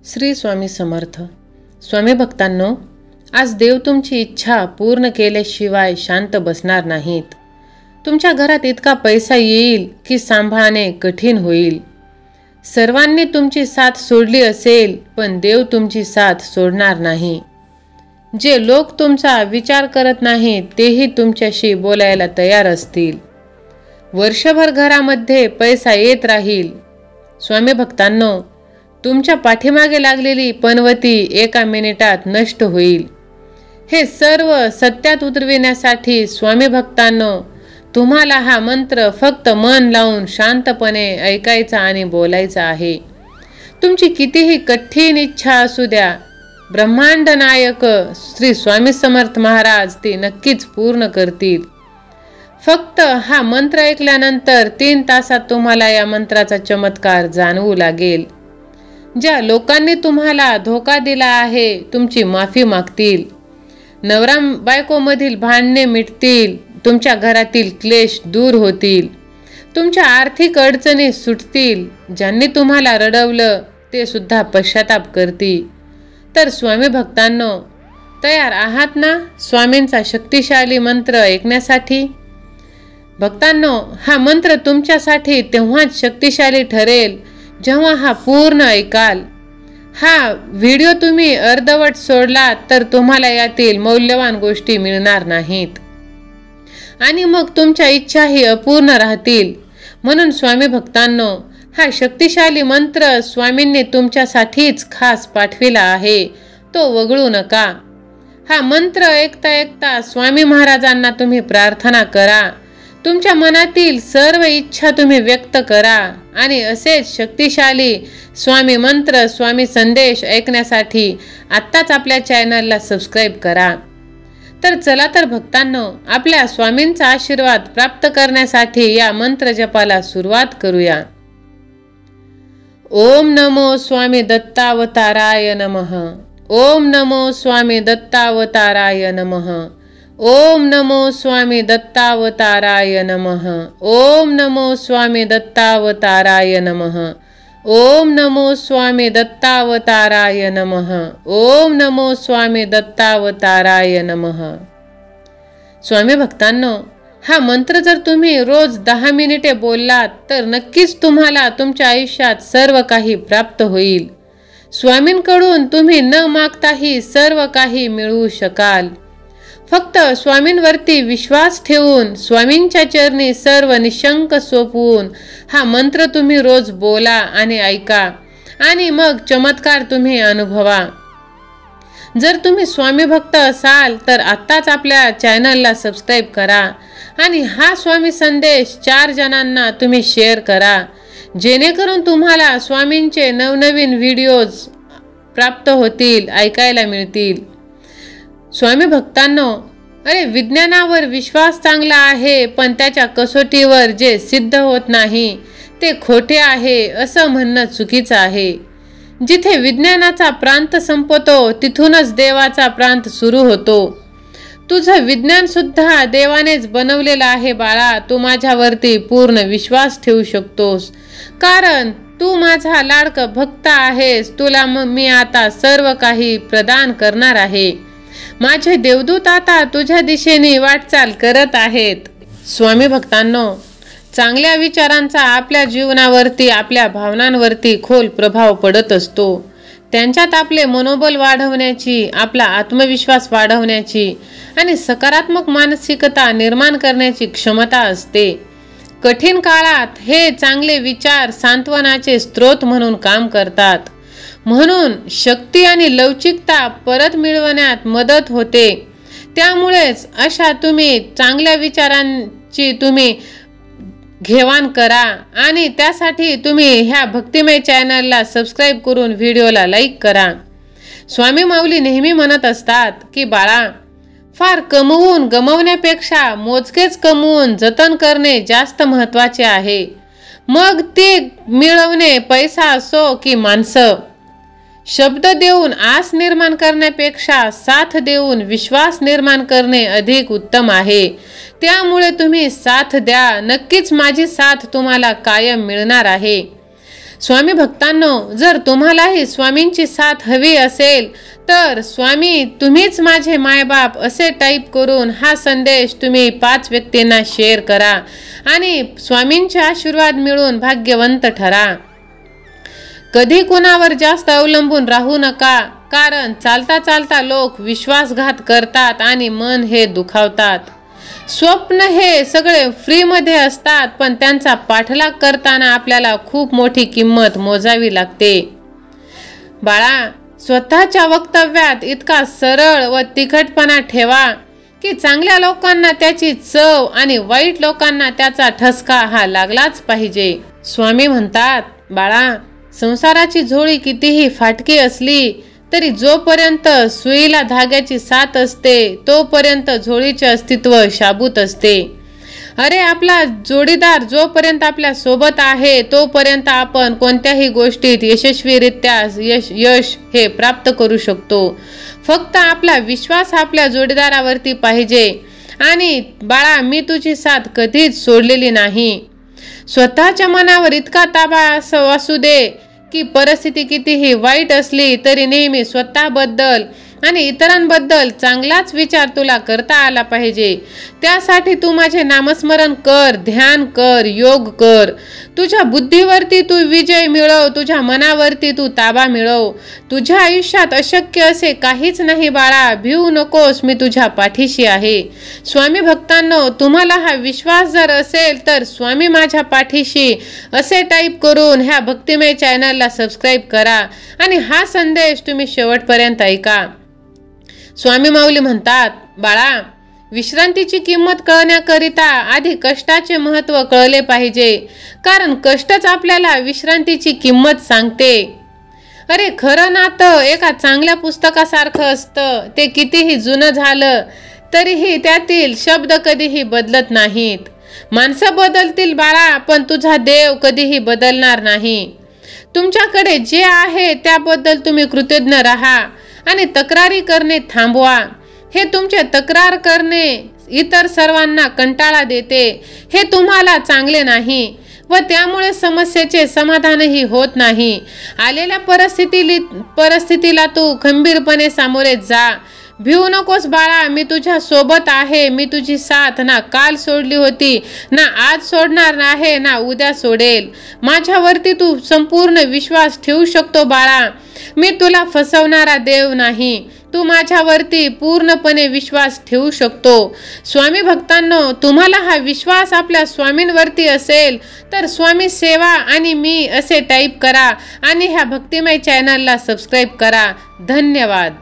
श्री स्वामी समर्थ. स्वामी भक्तांनो, आज देव तुमची इच्छा पूर्ण केल्याशिवाय शांत बसणार नाहीत. तुमच्या घरात इतका पैसा येईल की सांभाळणे कठीण होईल. सर्वांनी तुमची साथ सोडली असेल, पण देव तुमची साथ सोडणार नाही. जे लोक तुमचा विचार करत नाहीत तेही तुमच्याशी बोलायला तयार असतील. वर्षभर घरामध्ये पैसा येत राहील. स्वामी भक्तांनो, तुमच्या पाठीमागे लागलेली पनवती एका मिनिटात नष्ट होईल. हे सर्व सत्यात उतरविण्यासाठी स्वामी भक्तांनो, तुम्हाला हा मंत्र फक्त मन लावून शांतपणे ऐकायचा आणि बोलायचा आहे. तुमची कितीही कठीण इच्छा असू द्या, ब्रह्मांड नायक श्री स्वामी समर्थ महाराज ती नक्कीच पूर्ण करतील. फक्त हा मंत्र ऐकल्यानंतर 3 तासात तुम्हाला या मंत्राचा चमत्कार जाणवू लागेल. ज्या लोकांनी तुम्हाला धोका दिला आहे तुमची माफी मागतील. नवरा बायकोमधील भांडणे मिटतील. तुमच्या घरातील क्लेश दूर होतील. तुमच्या आर्थिक अडचणी सुटतील. ज्यांनी तुम्हाला रडवलं ते सुद्धा पश्चाताप करतील. तर स्वामी भक्तांनो, तयार आहात ना स्वामींचा शक्तिशाली मंत्र ऐकण्यासाठी? भक्तांनो, हा मंत्र तुमच्यासाठी तेव्हाच शक्तिशाली ठरेल जेव्हा हा पूर्ण ऐकाल. हा व्हिडिओ तुम्ही अर्धवट सोडला तर तुम्हाला यातील मौल्यवान गोष्टी मिळणार नाहीत आणि मग तुमच्या इच्छाही अपूर्ण राहतील. म्हणून स्वामी भक्तांनो, हा शक्तिशाली मंत्र स्वामींनी तुमच्यासाठीच खास पाठविला आहे, तो वगळू नका. हा मंत्र ऐकता ऐकता स्वामी महाराजांना तुम्ही प्रार्थना करा. तुमच्या मनातील सर्व इच्छा तुम्ही व्यक्त करा आणि असेच शक्तिशाली स्वामी मंत्र, स्वामी संदेश ऐकण्यासाठी आत्ताच आपल्या चॅनलला सबस्क्राईब करा. तर चला तर भक्तांनो, आपल्या स्वामींचा आशीर्वाद प्राप्त करण्यासाठी या मंत्र जपाला सुरुवात करूया. ओम नमो स्वामी दत्तावताराय नमः. ओम नमो स्वामी दत्तावताराय नमः. ओम नमो स्वामी दत्तावताराय नमः. ओम नमो स्वामी दत्तावताराय नमः. ओम नमो स्वामी दत्तावताराय नमः. ओम नमो स्वामी दत्तावताराय नमः. स्वामी भक्तांनो, हा मंत्र जर तुम्ही रोज 10 मिनिटे बोललात तर नक्कीच तुम्हाला तुमच्या आयुष्यात सर्व काही प्राप्त होईल. स्वामींकडून तुम्ही न मागताही सर्व काही मिळवू शकाल. फक्त स्वामींवरती विश्वास ठेवून, स्वामींच्या चरणी सर्व निशंक सोपवून हा मंत्र तुम्ही रोज बोला आणि ऐका आणि मग चमत्कार तुम्ही अनुभवा. जर तुम्ही स्वामी भक्त असाल तर आत्ताच आपल्या चॅनलला सबस्क्राईब करा आणि हा स्वामी संदेश 4 जणांना तुम्ही शेअर करा, जेणेकरून तुम्हाला स्वामींचे नवनवीन व्हिडिओज प्राप्त होतील, ऐकायला मिळतील. स्वामी भक्तांनो, अरे विज्ञानावर विश्वास चांगला आहे, पण त्याच्या कसोटीवर जे सिद्ध होत नाही ते खोटे आहे असं म्हणणं चुकीचं आहे. जिथे विज्ञानाचा प्रांत संपतो तिथूनच देवाचा प्रांत सुरू होतो. तुझं विज्ञान सुद्धा देवानेच बनवलेलं आहे बाळा. तू माझ्यावरती पूर्ण विश्वास ठेवू शकतोस, कारण तू माझा लाडका भक्त आहेस. तुला मी आता सर्व काही प्रदान करणार आहे. माझे देवदूत आता तुझ्या दिशेने वाटचाल करत आहेत. स्वामी भक्तांनो, चांगल्या विचारांचा आपल्या जीवनावरती, आपल्या भावनांवरती खोल प्रभाव पडत असतो. त्यांच्यात आपले मनोबल वाढवण्याची, आपला आत्मविश्वास वाढवण्याची आणि सकारात्मक मानसिकता निर्माण करण्याची क्षमता असते. कठीण काळात हे चांगले विचार सांत्वनाचे स्रोत म्हणून काम करतात. म्हणून शक्ती आणि लवचिकता परत मिळवण्यात मदत होते. त्यामुळेच अशा तुम्ही चांगल्या विचारांची तुम्ही घेवाण करा आणि त्यासाठी तुम्ही ह्या भक्तिमय चॅनलला सबस्क्राईब करून व्हिडिओला लाईक करा. स्वामी माऊली नेहमी म्हणत असतात की बाळा, फार कमवून गमवण्यापेक्षा मोजकेच कमवून जतन करणे जास्त महत्त्वाचे आहे. मग ते मिळवणे पैसा असो की माणसं. शब्द देऊन आस निर्माण करण्यापेक्षा साथ देऊन विश्वास निर्माण करणे अधिक उत्तम आहे. त्यामुळे तुम्ही साथ द्या. नक्कीच माझी साथ तुम्हाला कायम मिळणार आहे. स्वामी भक्तांनो, जर तुम्हालाही स्वामींची साथ हवी असेल तर स्वामी तुम्हीच माझे मायबाप असे टाईप करून हा संदेश तुम्ही 5 व्यक्तींना शेअर करा आणि स्वामींचे आशीर्वाद मिळून भाग्यवंत ठरा। कधी कुणावर जास्त अवलंबून राहू नका, कारण चालता चालता लोक विश्वासघात करतात आणि मन हे दुखावतात। स्वप्न हे सगळे फ्रीमध्ये असतात, पण त्यांचा पाठलाग करताना आपल्याला खूप मोठी किंमत मोजावी लागते। बाळा, स्वतःच्या वक्तव्यात इतका सरळ व तिखटपणा ठेवा की चांगल्या लोकांना त्याची चव आणि वाईट लोकांना त्याचा ठसका हा लागलाच पाहिजे। स्वामी म्हणतात, बाळा, संसाराची झोळी कितीही फाटकी असली तरी जोपर्यंत सुईला धाग्याची साथ असते तोपर्यंत झोळीचे अस्तित्व शाबूत असते। अरे, आपला जोडीदार जोपर्यंत आपल्या सोबत आहे तोपर्यंत आपण कोणत्याही गोष्टीत यशस्वीरित्या यश हे प्राप्त करू शकतो। फक्त आपला विश्वास आपल्या जोडीदारावरती पाहिजे। आणि बाळा, मी तुझी साथ कधीच सोडलेली नाही। स्वतःच्या मनावर इतका ताबा असू दे की परिस्थिती कितीही वाईट असली तरी नेहमी स्वतःबद्दल आणि इतरांबद्दल चांगलाच विचार तुला करता आला पाहिजे। त्यासाठी तू माझे नामस्मरण कर, ध्यान कर, योग कर। तुझ्या बुद्धीवरती तू विजय मिळव, तुझ्या मनावरती तू ताबा मिळव। तुझ्या आयुष्यात अशक्य असे काहीच नाही बाळा, भिवू नकोस, मी तुझ्या पाठीशी आहे। स्वामी भक्तांनो, तुम्हाला हा विश्वास जर असेल तर स्वामी माझ्या पाठीशी असे टाईप करून ह्या भक्तिमय चॅनलला सबस्क्राईब करा आणि हा संदेश तुम्ही शेवटपर्यंत ऐका। स्वामी माऊली म्हणतात, बाळा, विश्रांतीची किंमत कळण्याकरिता आधी कष्टाचे महत्त्व कळले पाहिजे, कारण कष्टच आपल्याला विश्रांतीची किंमत सांगते। अरे, खरं नातं एका चांगल्या पुस्तकासारखं असतं। ते कितीही जुनं झालं तरीही त्यातील शब्द कधीही बदलत नाहीत। माणसं बदलतील बाळा, पण तुझा देव कधीही बदलणार नाही। तुमच्याकडे जे आहे त्याबद्दल तुम्ही कृतज्ञ राहा आणि तक्रारी करणे थांबवा। हे तुमचे तक्रार करणे इतर सर्वांना कंटाळा देते, हे तुम्हाला चांगले नाही व त्यामुळे समस्येचे समाधानही होत नाही। आलेल्या परिस्थितीला तू खंबीरपणे सामोरे जा। भिवू नकोस बाळा, मी तुझ्या सोबत आहे। मी तुझी साथ ना काल सोडली होती, ना आज सोडणार आहे, ना उद्या सोडेल। माझ्यावरती तू संपूर्ण विश्वास ठेवू शकतो बाळा। मी तुला फसवणारा देव नाही, तू माझ्यावरती पूर्णपणे विश्वास ठेवू शकतो। स्वामी भक्तांनो, तुम्हाला हा विश्वास आपल्या स्वामींवरती असेल तर स्वामी सेवा आणि मी असे टाईप करा आणि ह्या भक्तिमय चॅनलला सबस्क्राईब करा। धन्यवाद।